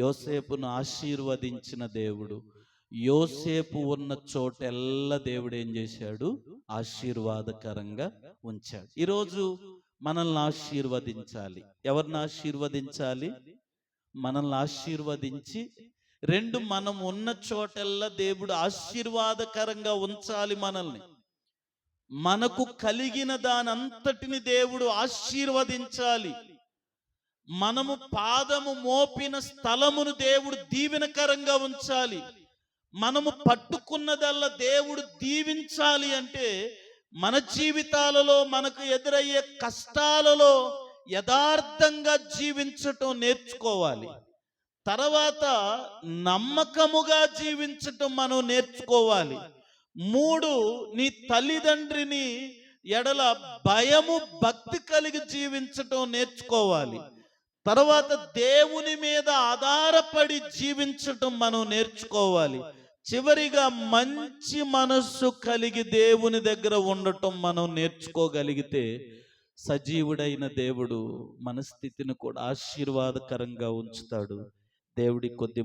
యోసేపును ఆశీర్వదించిన దేవుడు, యోసేపు ఉన్న చోటెల్లా దేవుడు ఏం చేశాడు? ఆశీర్వాదకరంగా ఉంచాడు. ఈరోజు మనల్ని ఆశీర్వదించాలి. ఎవరిని ఆశీర్వదించాలి? మనల్ని ఆశీర్వదించి మనం ఉన్న చోటెల్లా దేవుడు ఆశీర్వాదకరంగా ఉంచాలి మనల్ని. మనకు కలిగిన దానంతటిని దేవుడు ఆశీర్వదించాలి. మనము పాదము మోపిన స్థలమును దేవుడు దీవెనకరంగా ఉంచాలి. మనము పట్టుకున్నదల్లా దేవుడు దీవించాలి అంటే మన జీవితాలలో మనకు ఎదురయ్యే కష్టాలలో యథార్థంగా జీవించటం నేర్చుకోవాలి. తర్వాత నమ్మకముగా జీవించటం మనం నేర్చుకోవాలి. 3, నీ తల్లిదండ్రిని ఎడల భయము భక్తి కలిగి జీవించటం నేర్చుకోవాలి. తర్వాత దేవుని మీద ఆధారపడి జీవించటం మనం నేర్చుకోవాలి. చివరిగా మంచి మనస్సు కలిగి దేవుని దగ్గర ఉండటం మనం నేర్చుకోగలిగితే సజీవుడైన దేవుడు మన స్థితిని కూడా ఆశీర్వాదకరంగా ఉంచుతాడు. దేవుడి కొద్ది